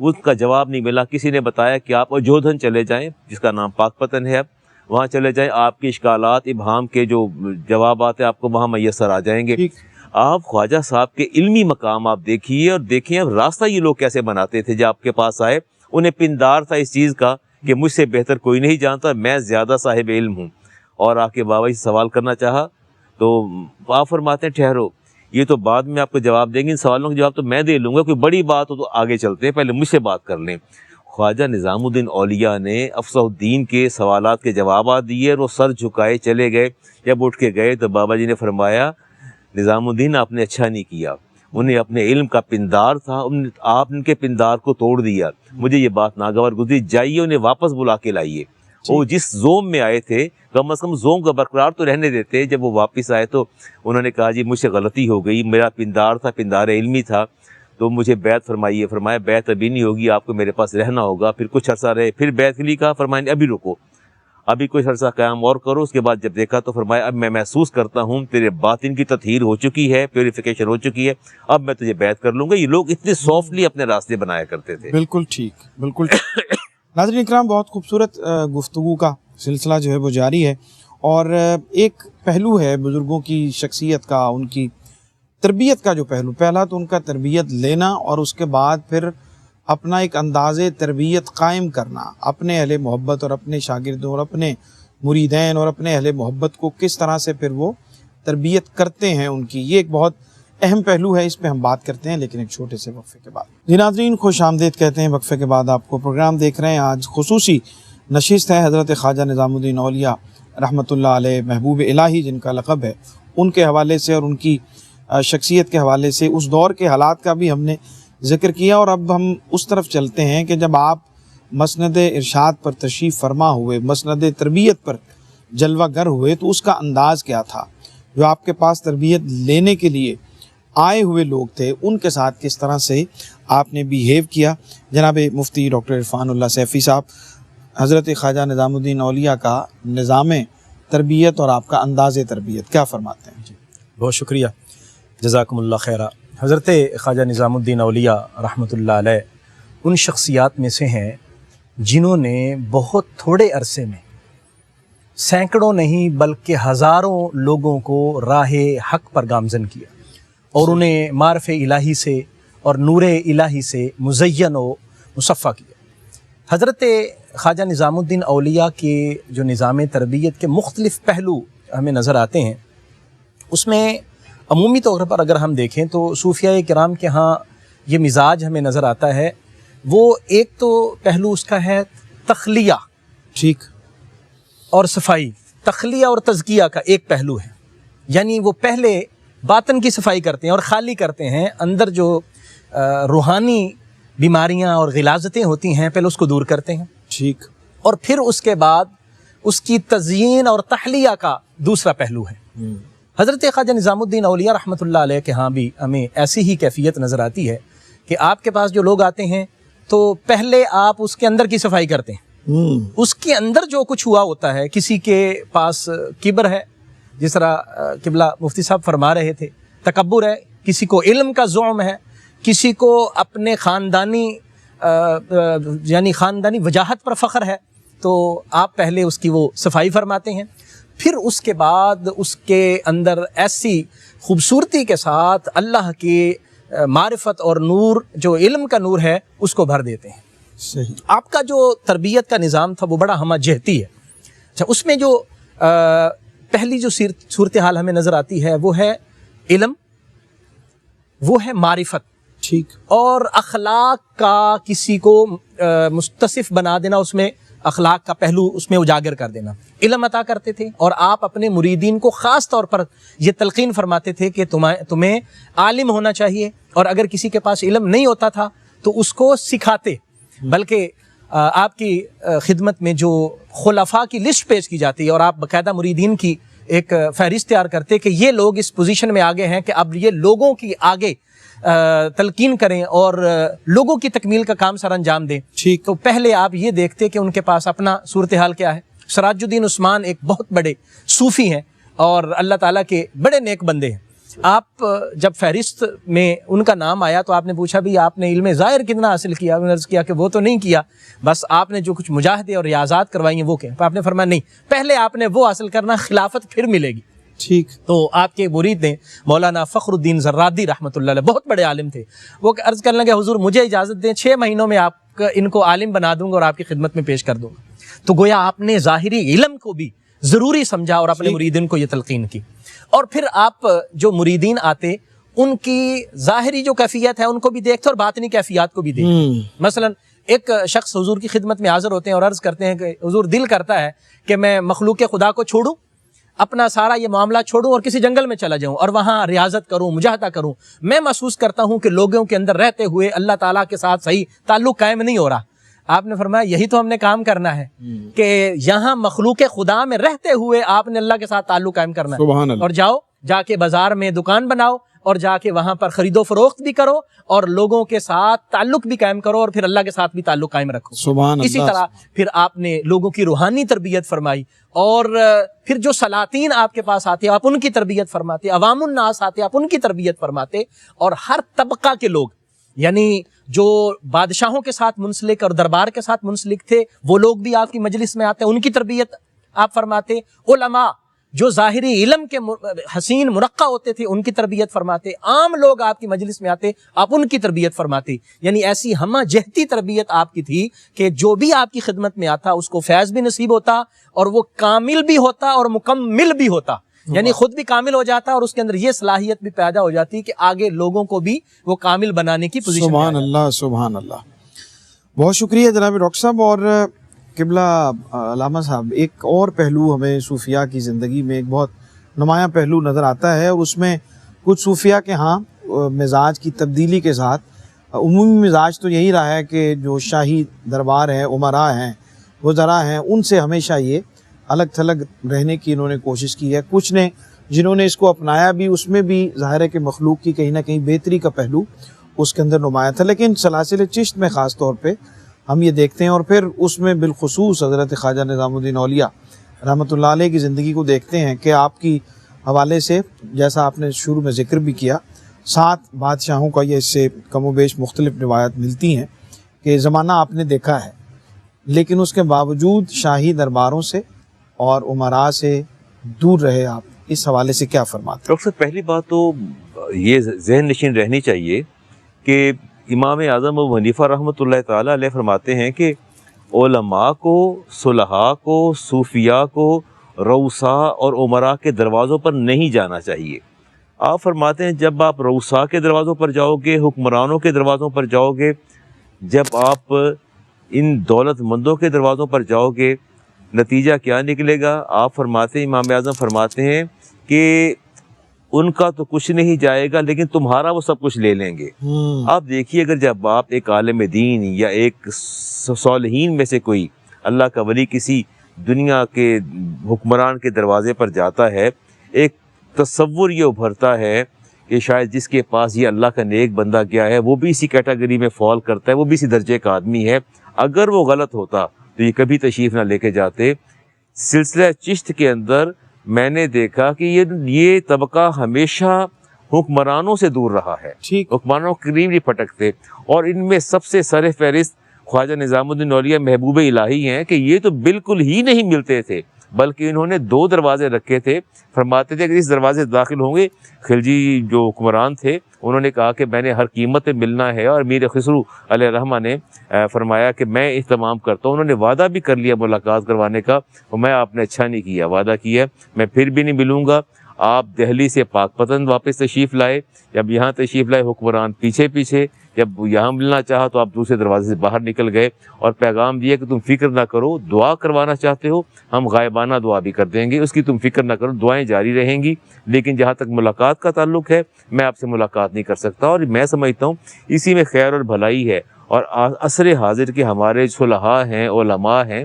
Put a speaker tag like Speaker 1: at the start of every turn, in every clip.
Speaker 1: اس کا جواب نہیں ملا. کسی نے بتایا کہ آپ اجودھن چلے جائیں, جس کا نام پاک پتن ہے, اب وہاں چلے جائیں, آپ کے اشکالات ابہام کے جو جوابات ہیں آپ کو وہاں میسر آ جائیں گے. آپ خواجہ صاحب کے علمی مقام آپ دیکھیے, اور دیکھیں اب راستہ یہ لوگ کیسے بناتے تھے. جب آپ کے پاس آئے, انہیں پندار تھا اس چیز کا کہ مجھ سے بہتر کوئی نہیں جانتا, میں زیادہ صاحب علم ہوں. اور آ کے بابا سے سوال کرنا چاہا تو آپ فرماتے ہیں ٹھہرو, یہ تو بعد میں آپ کو جواب دیں گے, ان سوالوں کا جواب تو میں دے لوں گا, کوئی بڑی بات ہو تو آگے چلتے ہیں, پہلے مجھ سے بات کر لیں. خواجہ نظام الدین اولیاء نے افصح الدین کے سوالات کے جوابات دیے, اور وہ سر جھکائے چلے گئے. جب اٹھ کے گئے تو بابا جی نے فرمایا نظام الدین آپ نے اچھا نہیں کیا, انہیں اپنے علم کا پندار تھا, آپ ان کے پندار کو توڑ دیا. مجھے یہ بات ناگوار گزری, جائیے انہیں واپس بلا کے لائیے. وہ جس زوم میں آئے تھے کم از کم زوم کا برقرار تو رہنے دیتے. جب وہ واپس آئے تو انہوں نے کہا جی مجھ سے غلطی ہو گئی, میرا پندار تھا, پندار علمی تھا, تو مجھے بیعت فرمائیے. فرمایا بیعت ابھی نہیں ہوگی, آپ کو میرے پاس رہنا ہوگا. پھر کچھ عرصہ رہے, پھر بیعت کے لیے کہا, فرمایا ابھی رکو, ابھی کچھ عرصہ قیام اور کرو. اس کے بعد جب دیکھا تو فرمایا اب میں محسوس کرتا ہوں تیرے باطن کی تطہیر ہو چکی ہے, پیوریفیکیشن ہو چکی ہے, اب میں تجھے بیعت کر لوں گا. یہ لوگ اتنے سافٹلی اپنے راستے بنایا کرتے تھے.
Speaker 2: بالکل ٹھیک, بالکل ٹھیک. ناظرین اکرام, بہت خوبصورت گفتگو کا سلسلہ جو ہے وہ جاری ہے, اور ایک پہلو ہے بزرگوں کی شخصیت کا, ان کی تربیت کا جو پہلو. پہلا تو ان کا تربیت لینا, اور اس کے بعد پھر اپنا ایک انداز تربیت قائم کرنا, اپنے اہل محبت اور اپنے شاگردوں اور اپنے مریدین اور اپنے اہل محبت کو کس طرح سے پھر وہ تربیت کرتے ہیں ان کی. یہ ایک بہت اہم پہلو ہے, اس پہ ہم بات کرتے ہیں لیکن ایک چھوٹے سے وقفے کے بعد. جی ناظرین, خوش آمدید کہتے ہیں وقفے کے بعد آپ کو. پروگرام دیکھ رہے ہیں, آج خصوصی نشست ہے حضرت خواجہ نظام الدین اولیاء رحمۃ اللہ علیہ, محبوب الہی جن کا لقب ہے, ان کے حوالے سے اور ان کی شخصیت کے حوالے سے اس دور کے حالات کا بھی ہم نے ذکر کیا. اور اب ہم اس طرف چلتے ہیں کہ جب آپ مسند ارشاد پر تشریف فرما ہوئے, مسند تربیت پر جلوہ گر ہوئے, تو اس کا انداز کیا تھا؟ جو آپ کے پاس تربیت لینے کے لیے آئے ہوئے لوگ تھے, ان کے ساتھ کس طرح سے آپ نے بیہیو کیا؟ جناب مفتی ڈاکٹر عرفان اللہ سیفی صاحب, حضرت خواجہ نظام الدین اولیاء کا نظام تربیت اور آپ کا انداز تربیت کیا فرماتے ہیں؟
Speaker 3: جی بہت شکریہ, جزاکم اللہ خیرہ. حضرت خواجہ نظام الدین اولیاء رحمۃ اللہ علیہ ان شخصیات میں سے ہیں جنہوں نے بہت تھوڑے عرصے میں سینکڑوں نہیں بلکہ ہزاروں لوگوں کو راہ حق پر گامزن کیا, اور انہیں معرف الہی سے اور نور الہی سے مزین و مصفہ کیا. حضرت خواجہ نظام الدین اولیاء کے جو نظام تربیت کے مختلف پہلو ہمیں نظر آتے ہیں, اس میں عمومی طور پر اگر ہم دیکھیں تو صوفیاء کرام کے ہاں یہ مزاج ہمیں نظر آتا ہے. وہ ایک تو پہلو اس کا ہے تخلیہ,
Speaker 2: ٹھیک,
Speaker 3: اور صفائی. تخلیہ اور تزکیہ کا ایک پہلو ہے, یعنی وہ پہلے باطن کی صفائی کرتے ہیں اور خالی کرتے ہیں, اندر جو روحانی بیماریاں اور غلاظتیں ہوتی ہیں پہلے اس کو دور کرتے ہیں,
Speaker 2: ٹھیک,
Speaker 3: اور پھر اس کے بعد اس کی تزیین اور تحلیہ کا دوسرا پہلو ہے. حضرت خواجہ نظام الدین اولیاء رحمۃ اللہ علیہ کے ہاں بھی ہمیں ایسی ہی کیفیت نظر آتی ہے کہ آپ کے پاس جو لوگ آتے ہیں تو پہلے آپ اس کے اندر کی صفائی کرتے ہیں. اس کے اندر جو کچھ ہوا ہوتا ہے, کسی کے پاس کبر ہے, جس طرح قبلہ مفتی صاحب فرما رہے تھے, تکبر ہے, کسی کو علم کا زعم ہے, کسی کو اپنے خاندانی یعنی خاندانی وجاہت پر فخر ہے, تو آپ پہلے اس کی وہ صفائی فرماتے ہیں. پھر اس کے بعد اس کے اندر ایسی خوبصورتی کے ساتھ اللہ کی معرفت اور نور, جو علم کا نور ہے, اس کو بھر دیتے ہیں.
Speaker 2: صحیح.
Speaker 3: آپ کا جو تربیت کا نظام تھا وہ بڑا ہمہ جہتی ہے. اچھا, اس میں جو پہلی جو صورتحال ہمیں نظر آتی ہے وہ ہے علم, وہ ہے معرفت,
Speaker 2: ٹھیک,
Speaker 3: اور اخلاق کا کسی کو متصف بنا دینا, اس میں اخلاق کا پہلو اس میں اجاگر کر دینا. علم عطا کرتے تھے, اور آپ اپنے مریدین کو خاص طور پر یہ تلقین فرماتے تھے کہ تمہیں عالم ہونا چاہیے, اور اگر کسی کے پاس علم نہیں ہوتا تھا تو اس کو سکھاتے. بلکہ آپ کی خدمت میں جو خلفاء کی لسٹ پیش کی جاتی ہے, اور آپ باقاعدہ مریدین کی ایک فہرست تیار کرتے کہ یہ لوگ اس پوزیشن میں آگے ہیں کہ اب یہ لوگوں کی آگے تلقین کریں اور لوگوں کی تکمیل کا کام سر انجام دیں.
Speaker 2: ٹھیک,
Speaker 3: تو پہلے آپ یہ دیکھتے کہ ان کے پاس اپنا صورتحال کیا ہے. سراج الدین عثمان ایک بہت بڑے صوفی ہیں اور اللہ تعالیٰ کے بڑے نیک بندے ہیں. آپ جب فہرست میں ان کا نام آیا تو آپ نے پوچھا بھی آپ نے علم ظاہر کتنا حاصل کیا؟ میں نے عرض کیا کہ وہ تو نہیں کیا، بس آپ نے جو کچھ مجاہدے اور ریاضات کروائی ہیں وہ کیا؟ آپ نے فرمایا نہیں، پہلے آپ نے وہ حاصل کرنا، خلافت پھر ملے گی۔
Speaker 2: ٹھیک۔
Speaker 3: تو آپ کے مرید نے مولانا فخر الدین زرادی رحمۃ اللہ علیہ، بہت بڑے عالم تھے، وہ عرض کرنے لگے حضور مجھے اجازت دیں، 6 مہینوں میں آپ ان کو عالم بنا دوں گا اور آپ کی خدمت میں پیش کر دوں گا۔ تو گویا آپ نے ظاہری علم کو بھی ضروری سمجھا اور اپنے مریدین کو یہ تلقین کی، اور پھر آپ جو مریدین آتے ان کی ظاہری جو کیفیت ہے ان کو بھی دیکھتے اور باطنی کیفیات کو بھی دیکھتے۔ مثلا ایک شخص حضور کی خدمت میں حاضر ہوتے ہیں اور عرض کرتے ہیں کہ حضور دل کرتا ہے کہ میں مخلوق خدا کو چھوڑوں، اپنا سارا یہ معاملہ چھوڑوں اور کسی جنگل میں چلا جاؤں اور وہاں ریاضت کروں، مجاہدہ کروں۔ میں محسوس کرتا ہوں کہ لوگوں کے اندر رہتے ہوئے اللہ تعالیٰ کے ساتھ صحیح تعلق قائم نہیں ہو رہا۔ آپ نے فرمایا یہی تو ہم نے کام کرنا ہے کہ یہاں مخلوق خدا میں رہتے ہوئے آپ نے اللہ کے ساتھ تعلق قائم کرنا ہے،
Speaker 2: سبحان اللہ۔
Speaker 3: اور جاؤ جا کے بازار میں دکان بناؤ اور جا کے وہاں پر خرید و فروخت بھی کرو اور لوگوں کے ساتھ تعلق بھی قائم کرو اور پھر اللہ کے ساتھ بھی تعلق قائم رکھو۔
Speaker 2: سبحان
Speaker 3: اسی
Speaker 2: اللہ۔
Speaker 3: طرح پھر آپ نے لوگوں کی روحانی تربیت فرمائی، اور پھر جو سلاطین آپ کے پاس آتے آپ ان کی تربیت فرماتے، عوام الناس آتے آپ ان کی تربیت فرماتے، اور ہر طبقہ کے لوگ، یعنی جو بادشاہوں کے ساتھ منسلک اور دربار کے ساتھ منسلک تھے وہ لوگ بھی آپ کی مجلس میں آتے، ان کی تربیت آپ فرماتے، علماء جو ظاہری علم کے حسین مرقع ہوتے تھے ان کی تربیت فرماتے، عام لوگ آپ کی مجلس میں آتے آپ ان کی تربیت فرماتے۔ یعنی ایسی ہمہ جہتی تربیت آپ کی تھی کہ جو بھی آپ کی خدمت میں آتا اس کو فیض بھی نصیب ہوتا اور وہ کامل بھی ہوتا اور مکمل بھی ہوتا، یعنی خود بھی کامل ہو جاتا اور اس کے اندر یہ صلاحیت بھی پیدا ہو جاتی کہ آگے لوگوں کو بھی وہ کامل بنانے کی پوزیشن۔
Speaker 2: سبحان اللہ، سبحان اللہ۔ بہت شکریہ جناب ڈاکٹر صاحب۔ اور قبلہ علامہ صاحب، ایک اور پہلو ہمیں صوفیاء کی زندگی میں ایک بہت نمایاں پہلو نظر آتا ہے، اور اس میں کچھ صوفیاء کے ہاں مزاج کی تبدیلی کے ساتھ عمومی مزاج تو یہی رہا ہے کہ جو شاہی دربار ہے، عمراء ہیں، وزراء ہیں، ان سے ہمیشہ یہ الگ تھلگ رہنے کی انہوں نے کوشش کی ہے۔ کچھ نے جنہوں نے اس کو اپنایا بھی، اس میں بھی ظاہر ہے کہ مخلوق کی کہیں نہ کہیں بہتری کا پہلو اس کے اندر نمایاں تھا، لیکن سلاسل چشت میں خاص طور پہ ہم یہ دیکھتے ہیں، اور پھر اس میں بالخصوص حضرت خواجہ نظام الدین اولیاء رحمۃ اللہ علیہ کی زندگی کو دیکھتے ہیں کہ آپ کی حوالے سے جیسا آپ نے شروع میں ذکر بھی کیا، 7 بادشاہوں کا یہ اس سے کم و بیش مختلف روایت ملتی ہیں کہ زمانہ آپ نے دیکھا ہے، لیکن اس کے باوجود شاہی درباروں سے اور عمراء سے دور رہے۔ آپ اس حوالے سے کیا فرماتے ہیں؟
Speaker 1: ڈاکٹر صاحب، پہلی بات تو یہ ذہن نشین رہنی چاہیے کہ امام اعظم ابو حنیفہ رحمۃ اللہ تعالیٰ علیہ فرماتے ہیں کہ علماء کو، صلحاء کو، صوفیاء کو رؤساء اور عمراء کے دروازوں پر نہیں جانا چاہیے۔ آپ فرماتے ہیں جب آپ رؤساء کے دروازوں پر جاؤ گے، حکمرانوں کے دروازوں پر جاؤ گے، جب آپ ان دولت مندوں کے دروازوں پر جاؤ گے، نتیجہ کیا نکلے گا؟ آپ فرماتے ہیں، امام اعظم فرماتے ہیں کہ ان کا تو کچھ نہیں جائے گا لیکن تمہارا وہ سب کچھ لے لیں گے۔ آپ دیکھیے، اگر جب آپ ایک عالم دین یا ایک صالحین میں سے کوئی اللہ کا ولی کسی دنیا کے حکمران کے دروازے پر جاتا ہے، ایک تصور یہ ابھرتا ہے کہ شاید جس کے پاس یہ اللہ کا نیک بندہ گیا ہے وہ بھی اسی کیٹیگری میں فال کرتا ہے، وہ بھی اسی درجے کا آدمی ہے۔ اگر وہ غلط ہوتا تو یہ کبھی تشریف نہ لے کے جاتے۔ سلسلہ چشت کے اندر میں نے دیکھا کہ یہ طبقہ ہمیشہ حکمرانوں سے دور رہا ہے، حکمرانوں کے قریب نہیں پھٹکتے، اور ان میں سب سے سر فہرست خواجہ نظام الدین اولیاء محبوب الہی ہیں کہ یہ تو بالکل ہی نہیں ملتے تھے، بلکہ انہوں نے 2 دروازے رکھے تھے۔ فرماتے تھے کہ اس دروازے سے داخل ہوں گے، خلجی جو حکمران تھے انہوں نے کہا کہ میں نے ہر قیمت پہ ملنا ہے، اور میر خسرو علیہ الرحمہ نے فرمایا کہ میں اہتمام کرتا ہوں۔ انہوں نے وعدہ بھی کر لیا ملاقات کروانے کا، اور میں آپ نے اچھا نہیں کیا، وعدہ کیا میں پھر بھی نہیں ملوں گا۔ آپ دہلی سے پاک پتن واپس تشریف لائے، جب یہاں تشریف لائے حکمران پیچھے پیچھے، جب یہاں ملنا چاہا تو آپ دوسرے دروازے سے باہر نکل گئے، اور پیغام دیا کہ تم فکر نہ کرو، دعا کروانا چاہتے ہو ہم غائبانہ دعا بھی کر دیں گے، اس کی تم فکر نہ کرو، دعائیں جاری رہیں گی، لیکن جہاں تک ملاقات کا تعلق ہے میں آپ سے ملاقات نہیں کر سکتا۔ اور میں سمجھتا ہوں اسی میں خیر اور بھلائی ہے، اور عصر حاضر کے ہمارے صلحاء ہیں، علماء ہیں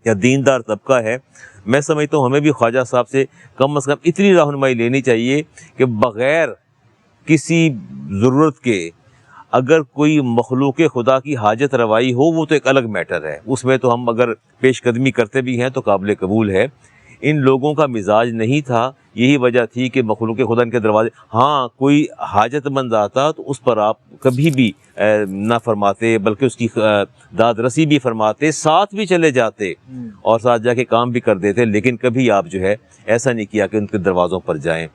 Speaker 1: یا دیندار طبقہ ہے، میں سمجھتا ہوں ہمیں بھی خواجہ صاحب سے کم از کم اتنی رہنمائی لینی چاہیے کہ بغیر کسی ضرورت کے اگر کوئی مخلوق خدا کی حاجت روائی ہو وہ تو ایک الگ میٹر ہے، اس میں تو ہم اگر پیش قدمی کرتے بھی ہیں تو قابل قبول ہے۔ ان لوگوں کا مزاج نہیں تھا. یہی وجہ تھی کہ مخلوق خدا کے دروازے, ہاں کوئی حاجت مند آتا تو اس پر آپ کبھی بھی نہ فرماتے, بلکہ اس کی داد رسی بھی فرماتے, ساتھ بھی چلے جاتے اور ساتھ جا کے کام بھی کر دیتے, لیکن کبھی آپ جو ہے ایسا نہیں کیا کہ ان کے دروازوں پر جائیں.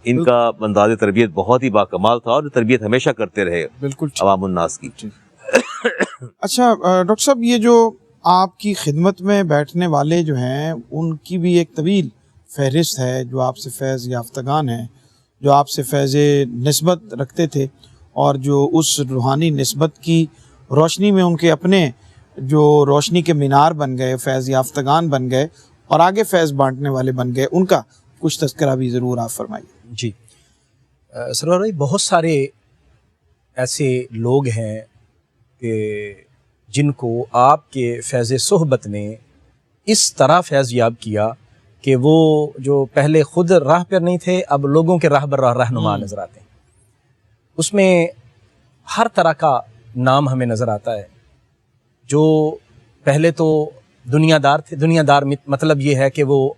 Speaker 1: ان کا انداز تربیت بہت ہی باکمال تھا اور تربیت ہمیشہ کرتے رہے
Speaker 2: بالکل
Speaker 1: عوام الناس کی.
Speaker 2: اچھا ڈاکٹر صاحب, یہ جو آپ کی خدمت میں بیٹھنے والے جو ہیں ان کی بھی ایک طویل فہرست ہے, جو آپ سے فیض یافتگان ہیں, جو آپ سے فیض نسبت رکھتے تھے اور جو اس روحانی نسبت کی روشنی میں ان کے اپنے جو روشنی کے مینار بن گئے, فیض یافتگان بن گئے اور آگے فیض بانٹنے والے بن گئے, ان کا کچھ تذکرہ بھی ضرور آپ فرمائیے.
Speaker 3: جی سرور بھائی, بہت سارے ایسے لوگ ہیں کہ جن کو آپ کے فیض صحبت نے اس طرح فیض یاب کیا کہ وہ جو پہلے خود راہ پر نہیں تھے اب لوگوں کے راہ بر راہ رہنما نظر آتے ہیں. اس میں ہر طرح کا نام ہمیں نظر آتا ہے. جو پہلے تو دنیا دار تھے, دنیا دار مطلب یہ ہے کہ وہ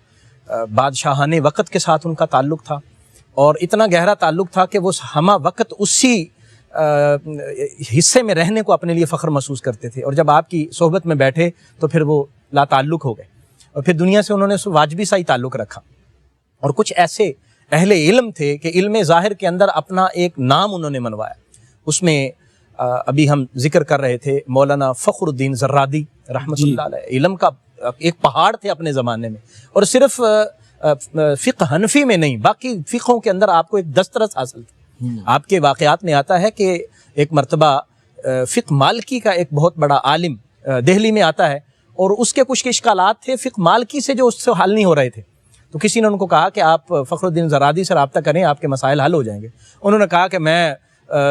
Speaker 3: بادشاہانے وقت کے ساتھ ان کا تعلق تھا اور اتنا گہرا تعلق تھا کہ وہ ہمہ وقت اسی حصے میں رہنے کو اپنے لیے فخر محسوس کرتے تھے, اور جب آپ کی صحبت میں بیٹھے تو پھر وہ لا تعلق ہو گئے اور پھر دنیا سے انہوں نے واجبی سا ہی تعلق رکھا. اور کچھ ایسے اہل علم تھے کہ علم ظاہر کے اندر اپنا ایک نام انہوں نے منوایا. اس میں ابھی ہم ذکر کر رہے تھے مولانا فخر الدین زرادی رحمۃ اللہ علیہ, علم کا ایک پہاڑ تھے اپنے زمانے میں, اور صرف فقہ حنفی میں نہیں باقی فقہوں کے اندر آپ کو ایک دسترس حاصل تھی. آپ کے واقعات میں آتا ہے کہ ایک مرتبہ فقہ مالکی کا ایک بہت بڑا عالم دہلی میں آتا ہے اور اس کے کچھ اشکالات تھے فقہ مالکی سے جو اس سے حل نہیں ہو رہے تھے. تو کسی نے ان کو کہا کہ آپ فخر الدین زرادی سے رابطہ کریں, آپ کے مسائل حل ہو جائیں گے. انہوں نے کہا کہ میں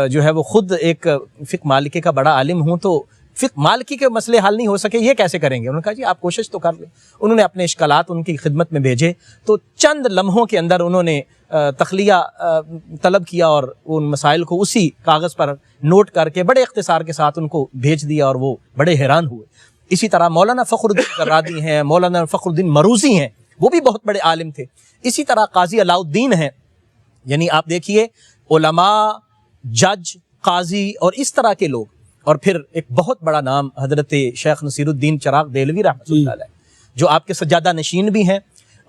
Speaker 3: جو ہے وہ خود ایک فقہ مالکی کا بڑا عالم ہوں, تو فقہ مالکی کے مسئلے حل نہیں ہو سکے, یہ کیسے کریں گے؟ انہوں نے کہا جی آپ کوشش تو کر لیں. انہوں نے اپنے اشکالات ان کی خدمت میں بھیجے تو چند لمحوں کے اندر انہوں نے تخلیہ طلب کیا اور ان مسائل کو اسی کاغذ پر نوٹ کر کے بڑے اختصار کے ساتھ ان کو بھیج دیا اور وہ بڑے حیران ہوئے. اسی طرح مولانا فخر الدین زرادی ہیں, مولانا فخر الدین مروزی ہیں, وہ بھی بہت بڑے عالم تھے. اسی طرح قاضی علاء الدین ہیں, یعنی آپ دیکھیے علماء, جج, قاضی اور اس طرح کے لوگ. اور پھر ایک بہت بڑا نام حضرت شیخ نصیر الدین چراغ دہلوی رحمۃ اللہ علیہ, جو آپ کے سجادہ نشین بھی ہیں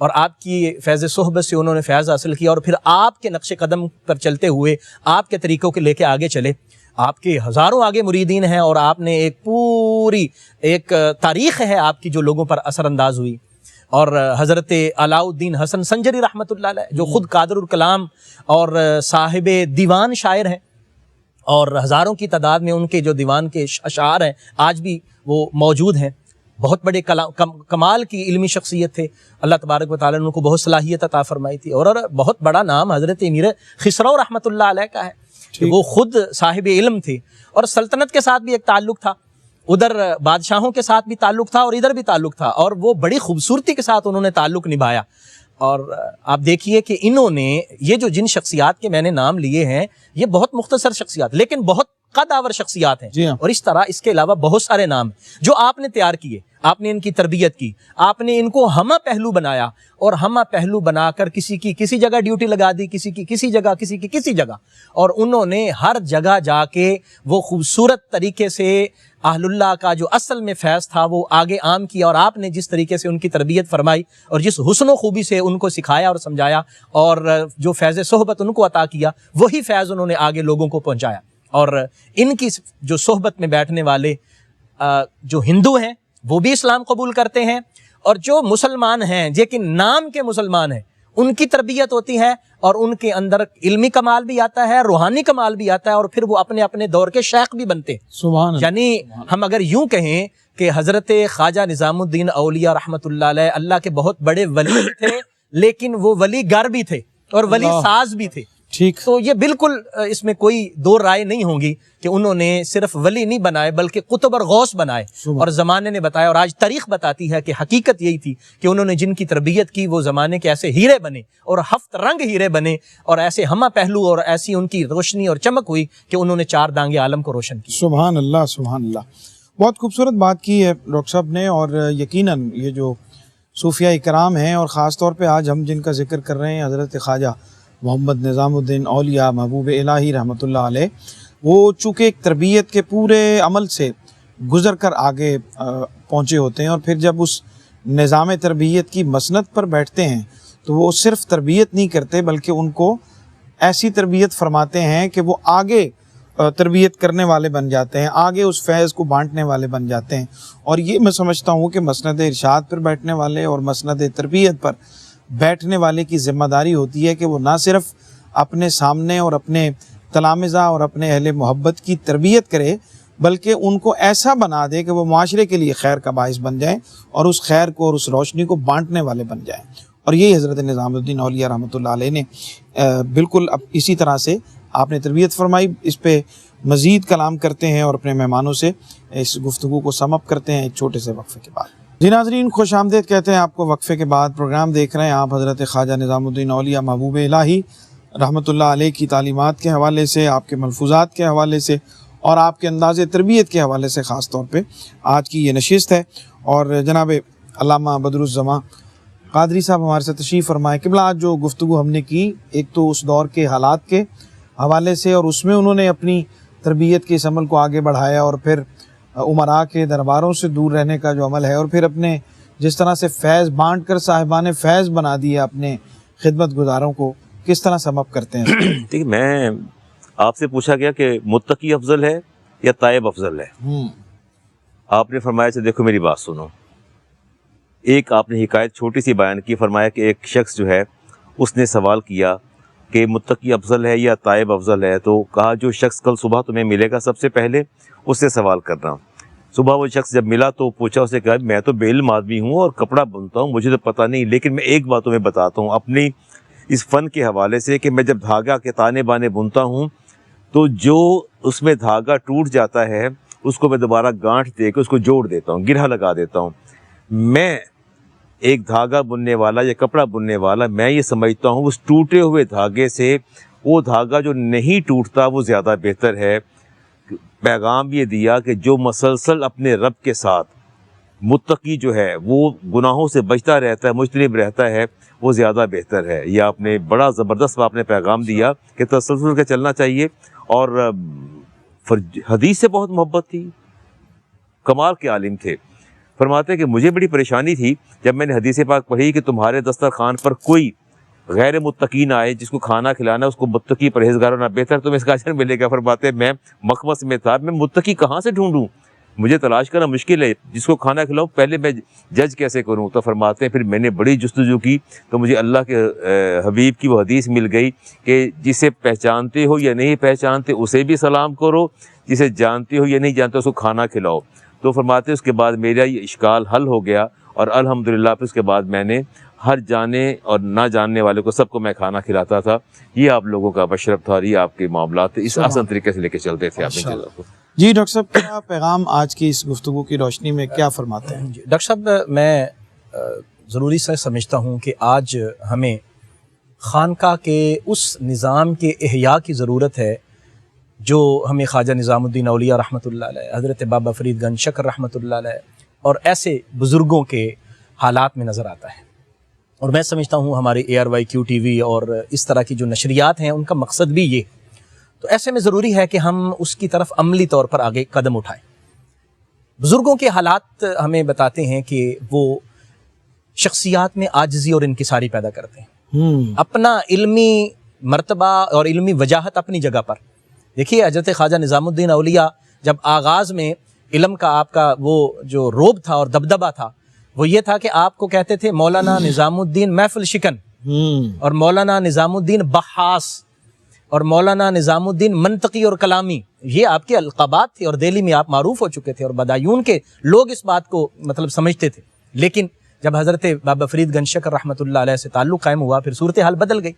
Speaker 3: اور آپ کی فیض صحبت سے انہوں نے فیض حاصل کیا اور پھر آپ کے نقش قدم پر چلتے ہوئے آپ کے طریقوں کو لے کے آگے چلے. آپ کے ہزاروں آگے مریدین ہیں اور آپ نے ایک پوری ایک تاریخ ہے آپ کی جو لوگوں پر اثر انداز ہوئی. اور حضرت علاء الدین حسن سنجری رحمۃ اللہ علیہ, جو خود قادر الکلام اور صاحب دیوان شاعر ہیں, اور ہزاروں کی تعداد میں ان کے جو دیوان کے اشعار ہیں آج بھی وہ موجود ہیں. بہت بڑے کمال کی علمی شخصیت تھے. اللہ تبارک و تعالیٰ نے ان کو بہت صلاحیت عطا فرمائی تھی. اور بہت بڑا نام حضرت امیر خسرو رحمۃ اللہ علیہ کا ہے, وہ خود صاحب علم تھے اور سلطنت کے ساتھ بھی ایک تعلق تھا, ادھر بادشاہوں کے ساتھ بھی تعلق تھا اور ادھر بھی تعلق تھا, اور وہ بڑی خوبصورتی کے ساتھ انہوں نے تعلق نبھایا. اور آپ دیکھیے کہ انہوں نے یہ جو جن شخصیات کے میں نے نام لیے ہیں یہ بہت مختصر شخصیات لیکن بہت قد آور شخصیات ہیں. اور اس طرح اس کے علاوہ بہت سارے نام جو آپ نے تیار کیے, آپ نے ان کی تربیت کی, آپ نے ان کو ہمہ پہلو بنایا, اور ہمہ پہلو بنا کر کسی کی کسی جگہ ڈیوٹی لگا دی, کسی کی کسی جگہ, کسی کی کسی جگہ, اور انہوں نے ہر جگہ جا کے وہ خوبصورت طریقے سے اہل اللہ کا جو اصل میں فیض تھا وہ آگے عام کیا. اور آپ نے جس طریقے سے ان کی تربیت فرمائی اور جس حسن و خوبی سے ان کو سکھایا اور سمجھایا اور جو فیض صحبت ان کو عطا کیا, وہی فیض انہوں نے آگے لوگوں کو پہنچایا. اور ان کی جو صحبت میں بیٹھنے والے جو ہندو ہیں وہ بھی اسلام قبول کرتے ہیں, اور جو مسلمان ہیں لیکن نام کے مسلمان ہیں ان کی تربیت ہوتی ہے اور ان کے اندر علمی کمال بھی آتا ہے, روحانی کمال بھی آتا ہے, اور پھر وہ اپنے اپنے دور کے شیخ بھی بنتے ہیں. سبحان اللہ. یعنی ہم اگر یوں کہیں کہ حضرت خواجہ نظام الدین اولیاء رحمۃ اللہ علیہ اللہ کے بہت بڑے ولی تھے لیکن وہ ولی گر بھی تھے اور ولی ساز بھی تھے. ٹھیک, تو یہ بالکل اس میں کوئی دو رائے نہیں ہوں گی کہ انہوں نے صرف ولی نہیں بنائے بلکہ قطب اور غوث بنائے. اور زمانے نے بتایا اور آج تاریخ بتاتی ہے کہ حقیقت یہی تھی کہ انہوں نے جن کی تربیت کی وہ زمانے کے ایسے ہیرے بنے اور ہفت رنگ ہیرے بنے اور ایسے ہمہ پہلو اور ایسی ان کی روشنی اور چمک ہوئی کہ انہوں نے چار دانگے عالم کو روشن کی.
Speaker 2: سبحان اللہ, سبحان اللہ. بہت خوبصورت بات کی ہے ڈاکٹر صاحب نے, اور یقیناً یہ جو صوفیہ اکرام ہیں، اور خاص طور پہ آج ہم جن کا ذکر کر رہے ہیں حضرت خواجہ محمد نظام الدین اولیاء محبوب الہی رحمۃ اللہ علیہ، وہ چونکہ ایک تربیت کے پورے عمل سے گزر کر آگے پہنچے ہوتے ہیں، اور پھر جب اس نظام تربیت کی مسند پر بیٹھتے ہیں تو وہ صرف تربیت نہیں کرتے بلکہ ان کو ایسی تربیت فرماتے ہیں کہ وہ آگے تربیت کرنے والے بن جاتے ہیں، آگے اس فیض کو بانٹنے والے بن جاتے ہیں۔ اور یہ میں سمجھتا ہوں کہ مسند ارشاد پر بیٹھنے والے اور مسند تربیت پر بیٹھنے والے کی ذمہ داری ہوتی ہے کہ وہ نہ صرف اپنے سامنے اور اپنے تلامذہ اور اپنے اہل محبت کی تربیت کرے بلکہ ان کو ایسا بنا دے کہ وہ معاشرے کے لیے خیر کا باعث بن جائیں اور اس خیر کو اور اس روشنی کو بانٹنے والے بن جائیں۔ اور یہی حضرت نظام الدین اولیاء رحمۃ اللہ علیہ نے بالکل اب اسی طرح سے آپ نے تربیت فرمائی۔ اس پہ مزید کلام کرتے ہیں اور اپنے مہمانوں سے اس گفتگو کو سم اپ کرتے ہیں ایک چھوٹے سے وقفے کے بعد۔ جی ناظرین، خوش آمدید کہتے ہیں آپ کو۔ وقفے کے بعد پروگرام دیکھ رہے ہیں آپ حضرت خواجہ نظام الدین اولیاء محبوب الہی رحمۃ اللہ علیہ کی تعلیمات کے حوالے سے، آپ کے ملفوظات کے حوالے سے اور آپ کے انداز تربیت کے حوالے سے خاص طور پہ آج کی یہ نشست ہے۔ اور جناب علامہ بدرالزماں قادری صاحب ہمارے سے تشریف فرمائے۔ قبلہ آج جو گفتگو ہم نے کی، ایک تو اس دور کے حالات کے حوالے سے اور اس میں انہوں نے اپنی تربیت کے اس عمل کو آگے بڑھایا، اور پھر امراء کے درباروں سے دور رہنے کا جو عمل ہے، اور پھر اپنے جس طرح سے فیض بانٹ کر صاحبان فیض بنا دیا اپنے خدمت گزاروں کو، کس طرح سم اپ کرتے ہیں؟
Speaker 1: ٹھیک، میں آپ سے پوچھا گیا کہ متقی افضل ہے یا تائب افضل ہے؟ آپ نے فرمایا کہ دیکھو میری بات سنو۔ ایک آپ نے حکایت چھوٹی سی بیان کی، فرمایا کہ ایک شخص جو ہے اس نے سوال کیا کہ متقی افضل ہے یا تائب افضل ہے، تو کہا جو شخص کل صبح تمہیں ملے گا سب سے پہلے اس سے سوال کرنا۔ صبح وہ شخص جب ملا تو پوچھا، اسے کہا میں تو بے علم آدمی ہوں اور کپڑا بنتا ہوں، مجھے تو پتہ نہیں، لیکن میں ایک بات تمہیں بتاتا ہوں اپنی اس فن کے حوالے سے کہ میں جب دھاگا کے تانے بانے بنتا ہوں تو جو اس میں دھاگا ٹوٹ جاتا ہے اس کو میں دوبارہ گانٹھ دے کے اس کو جوڑ دیتا ہوں، گرہ لگا دیتا ہوں۔ میں ایک دھاگا بننے والا یا کپڑا بننے والا، میں یہ سمجھتا ہوں اس ٹوٹے ہوئے دھاگے سے وہ دھاگا جو نہیں ٹوٹتا وہ زیادہ بہتر ہے۔ پیغام یہ دیا کہ جو مسلسل اپنے رب کے ساتھ متقی جو ہے وہ گناہوں سے بچتا رہتا ہے، مجتنب رہتا ہے، وہ زیادہ بہتر ہے۔ یہ آپ نے بڑا زبردست آپ نے پیغام دیا کہ تسلسل کے چلنا چاہیے۔ اور حدیث سے بہت محبت تھی، کمال کے عالم تھے۔ فرماتے ہیں کہ مجھے بڑی پریشانی تھی جب میں نے حدیث پاک پڑھی کہ تمہارے دسترخوان پر کوئی غیر متقی نہ آئے، جس کو کھانا کھلانا اس کو متقی پرہیزگار ہونا بہتر، تمہیں اس کا اجر ملے گا۔ فرماتے ہیں میں مخمص میں تھا، میں متقی کہاں سے ڈھونڈوں، مجھے تلاش کرنا مشکل ہے، جس کو کھانا کھلاؤں پہلے میں جج کیسے کروں؟ تو فرماتے ہیں پھر میں نے بڑی جستجو کی تو مجھے اللہ کے حبیب کی وہ حدیث مل گئی کہ جسے پہچانتے ہو یا نہیں پہچانتے اسے بھی سلام کرو، جسے جانتے ہو یا نہیں جانتے اس کو کھانا کھلاؤ۔ تو فرماتے ہیں اس کے بعد میرا یہ اشکال حل ہو گیا، اور الحمدللہ پھر اس کے بعد میں نے ہر جانے اور نہ جاننے والے کو سب کو میں کھانا کھلاتا تھا۔ یہ آپ لوگوں کا بشرف تھا اور یہ آپ کے معاملات تھے، اس آسان طریقے سے لے کے چلتے تھے آپ ان چیزوں کو۔
Speaker 2: جی ڈاکٹر صاحب، کیا پیغام آج کی اس گفتگو کی روشنی میں کیا فرماتے ہیں؟
Speaker 3: ڈاکٹر صاحب، میں ضروری سے سمجھتا ہوں کہ آج ہمیں خانقاہ کے اس نظام کے احیاء کی ضرورت ہے جو ہمیں خواجہ نظام الدین اولیاء رحمۃ اللہ علیہ، حضرت بابا فرید گنج شکر رحمۃ اللہ علیہ اور ایسے بزرگوں کے حالات میں نظر آتا ہے۔ اور میں سمجھتا ہوں ہمارے ARYQ TV اور اس طرح کی جو نشریات ہیں ان کا مقصد بھی یہ، تو ایسے میں ضروری ہے کہ ہم اس کی طرف عملی طور پر آگے قدم اٹھائیں۔ بزرگوں کے حالات ہمیں بتاتے ہیں کہ وہ شخصیات میں عاجزی اور انکساری پیدا کرتے ہیں، اپنا علمی مرتبہ اور علمی وجاہت اپنی جگہ پر۔ دیکھیے حضرت خواجہ نظام الدین اولیاء جب آغاز میں علم کا آپ کا وہ جو روب تھا اور دبدبہ تھا وہ یہ تھا کہ آپ کو کہتے تھے مولانا نظام الدین محفل شکن، اور مولانا نظام الدین بحاس، اور مولانا نظام الدین منطقی اور کلامی، یہ آپ کے القابات تھے اور دہلی میں آپ معروف ہو چکے تھے اور بدایون کے لوگ اس بات کو مطلب سمجھتے تھے۔ لیکن جب حضرت بابا فرید گنج شکر رحمۃ اللہ علیہ سے تعلق قائم ہوا پھر صورتحال بدل گئی۔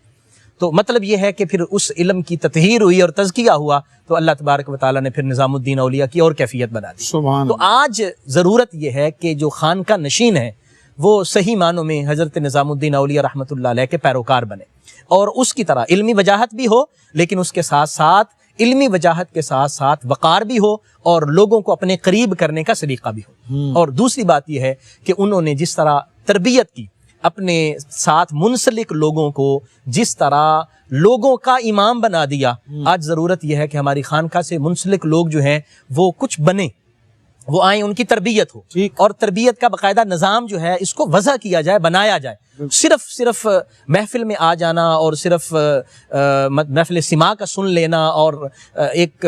Speaker 3: تو مطلب یہ ہے کہ پھر اس علم کی تطہیر ہوئی اور تزکیہ ہوا تو اللہ تبارک و تعالیٰ نے پھر نظام الدین اولیاء کی اور کیفیت بنا دی۔ تو آج ضرورت یہ ہے کہ جو خانقاہ نشین ہے وہ صحیح معنوں میں حضرت نظام الدین اولیاء رحمۃ اللہ علیہ کے پیروکار بنے، اور اس کی طرح علمی وجاہت بھی ہو لیکن اس کے ساتھ ساتھ علمی وجاہت کے ساتھ ساتھ وقار بھی ہو اور لوگوں کو اپنے قریب کرنے کا سلیقہ بھی ہو۔ اور دوسری بات یہ ہے کہ انہوں نے جس طرح تربیت کی, اپنے ساتھ منسلک لوگوں کو جس طرح لوگوں کا امام بنا دیا, آج ضرورت یہ ہے کہ ہماری خانقاہ سے منسلک لوگ جو ہیں وہ کچھ بنے, وہ آئیں, ان کی تربیت ہو, اور تربیت کا باقاعدہ نظام جو ہے اس کو وضع کیا جائے, بنایا جائے. صرف محفل میں آ جانا اور صرف محفل سماع کا سن لینا اور ایک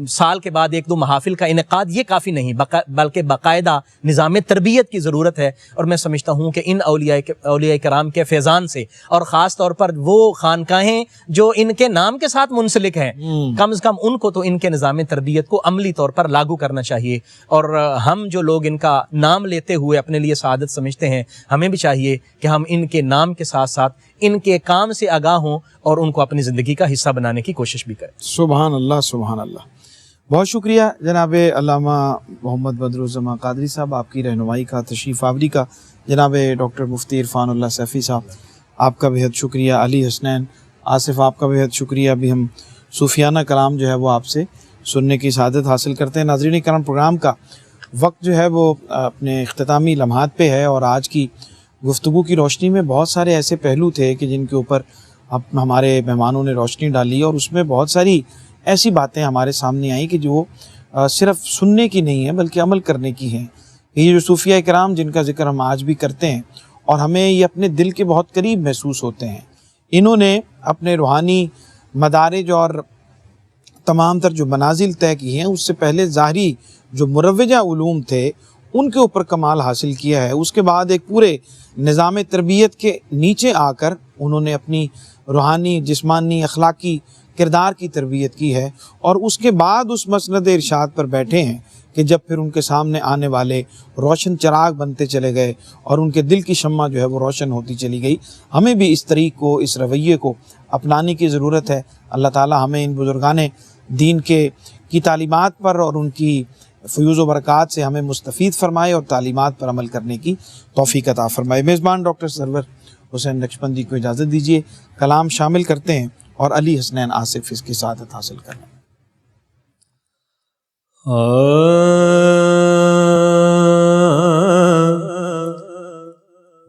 Speaker 3: سال کے بعد 1-2 محافل کا انعقاد یہ کافی نہیں, بلکہ باقاعدہ نظام تربیت کی ضرورت ہے. اور میں سمجھتا ہوں کہ ان اولیاء کرام کے فیضان سے, اور خاص طور پر وہ خانقاہیں جو ان کے نام کے ساتھ منسلک ہیں, کم از کم ان کو تو ان کے نظام تربیت کو عملی طور پر لاگو کرنا چاہیے. اور ہم جو لوگ ان کا نام لیتے ہوئے اپنے لیے سعادت سمجھتے ہیں, ہمیں بھی چاہیے کہ ہم ان کے نام کے ساتھ ساتھ ان کے کام سے آگاہ ہوں اور ان کو اپنی زندگی کا حصہ بنانے کی کوشش بھی کریں.
Speaker 2: سبحان اللہ, سبحان اللہ. بہت شکریہ جناب علامہ محمد بدرالزمان قادری صاحب, آپ کی رہنمائی کا, تشریف آوری کا. جناب ڈاکٹر مفتی عرفان اللہ سیفی صاحب, آپ کا بہت شکریہ. علی حسنین آصف, آپ کا بہت شکریہ. ابھی ہم صوفیانہ کلام جو ہے وہ آپ سے سننے کی سعادت حاصل کرتے ہیں. ناظرین کرام, پروگرام کا وقت جو ہے وہ اپنے اختتامی لمحات پہ ہے, اور آج کی گفتگو کی روشنی میں بہت سارے ایسے پہلو تھے کہ جن کے اوپر ہمارے مہمانوں نے روشنی ڈالی, اور اس میں بہت ساری ایسی باتیں ہمارے سامنے آئیں کہ جو صرف سننے کی نہیں ہیں بلکہ عمل کرنے کی ہیں. یہ جو صوفیہ کرام جن کا ذکر ہم آج بھی کرتے ہیں اور ہمیں یہ اپنے دل کے بہت قریب محسوس ہوتے ہیں, انہوں نے اپنے روحانی مدارج اور تمام تر جو منازل طے کی ہیں اس سے پہلے ظاہری جو مروجہ علوم تھے ان کے اوپر کمال حاصل کیا ہے. اس کے بعد ایک پورے نظام تربیت کے نیچے آ کر انہوں نے اپنی روحانی, جسمانی, اخلاقی کردار کی تربیت کی ہے, اور اس کے بعد اس مسند ارشاد پر بیٹھے ہیں کہ جب پھر ان کے سامنے آنے والے روشن چراغ بنتے چلے گئے اور ان کے دل کی شمع جو ہے وہ روشن ہوتی چلی گئی. ہمیں بھی اس طریق کو, اس رویے کو اپنانے کی ضرورت ہے. اللہ تعالی ہمیں ان بزرگان دین کی تعلیمات پر اور ان کی فیوز و برکات سے ہمیں مستفید فرمائے اور تعلیمات پر عمل کرنے کی توفیق عطا فرمائے. میزبان ڈاکٹر سرور حسین نقشبندی کو اجازت دیجیے, کلام شامل کرتے ہیں اور علی حسنین آصف اس کی سعادت حاصل کریں.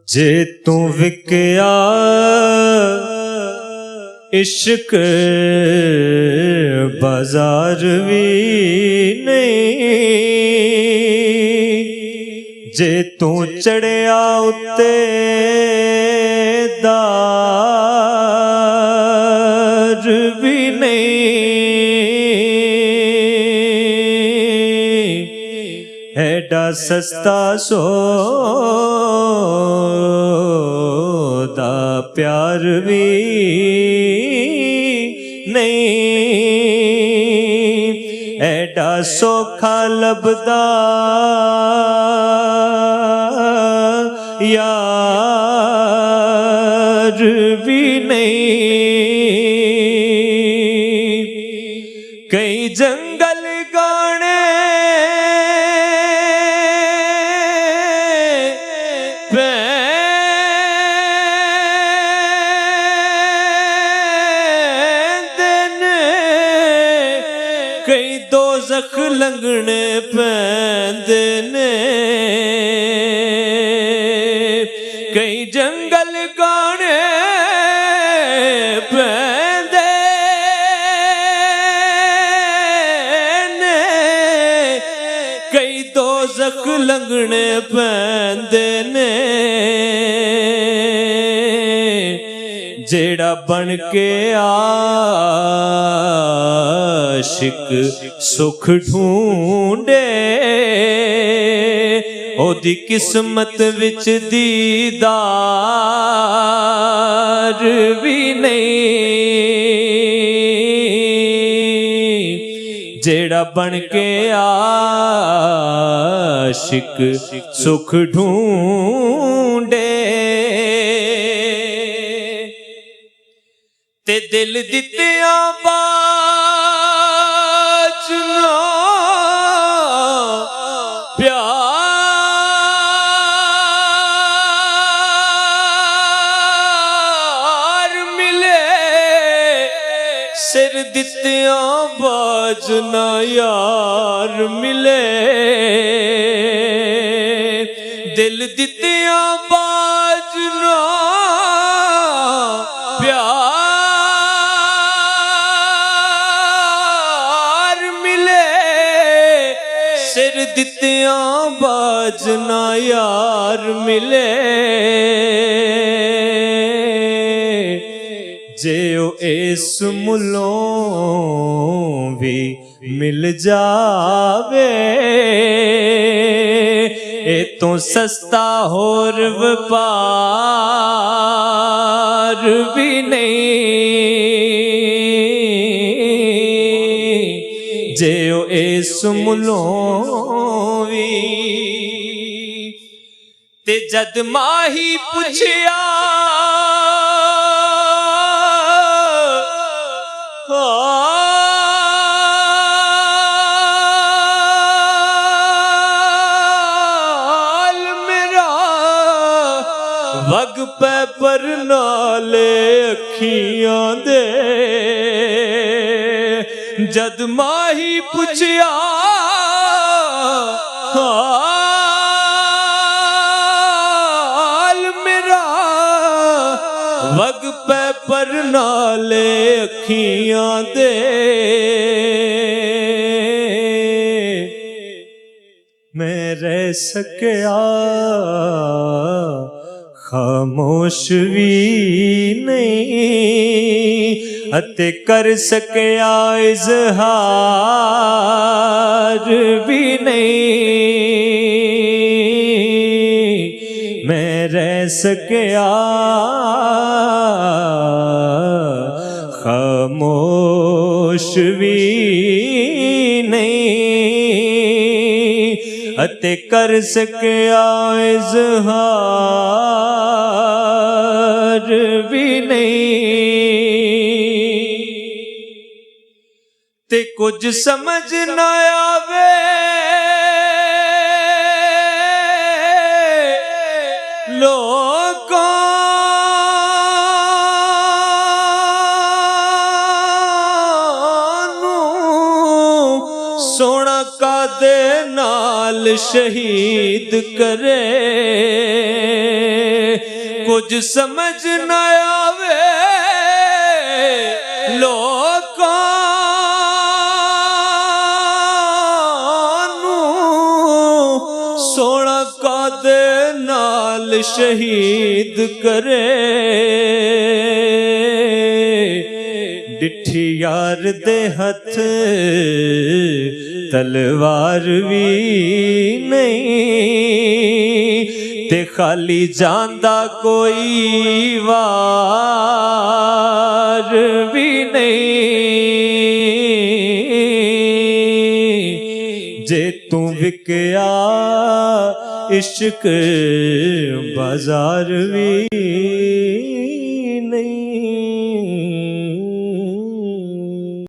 Speaker 4: جے تو وکیا عشق بازار بھی نہیں, جے تو چڑھیا اتے دار بھی نہیں, ایڈا سستا سودا پیار بھی نہیں, ایڈا سوکھا لبدا یار بھی نہیں. کئی جنگل گانے کئی دوزخ لنگنے پیندے نے, کئی جنگل گانے پیندے نے, کئی دوزخ لنگنے پیندے نے. جیڑا بن کے عاشق سکھ ڈھونڈے او دی قسمت وچ دیدار بھی نہیں, جیڑا بن کے عاشق سکھ ڈھونڈے تے دل دتیاں باچنا پیار ملے, سر دتیاں باجنا یار ملے, دل دتیاں سر دتیاں باج نہ یار ملے جے او اس ملوں بھی مل جاوے اے تو سستا ہور وپار بھی نہیں جے او اس ملوں بھی تے جد ماہی پوچھیا وگ پہ پر نالے اکھیاں دے جد ماہی پوچھیا حال میرا وگ پہ پر نالے اکھیاں دے میں رہ سکیا خاموش بھی نہیں اتے کر سکیا اظہار بھی نہیں میں رہ سکیا خاموش بھی نہیں اتے کر سکیا اظہار بھی نہیں تے کچھ سمجھ نہ آوے لوگوں سونا کا دے نال شہید کرے کچھ سمجھ نہ آوے لوگوں سونا کا دے نال شہید کرے ڈٹھی یار دے ہتھ تلوار بھی نہیں تے خالی جاندا کوئی وار بھی نہیں جے تو وکیا عشق بازار بھی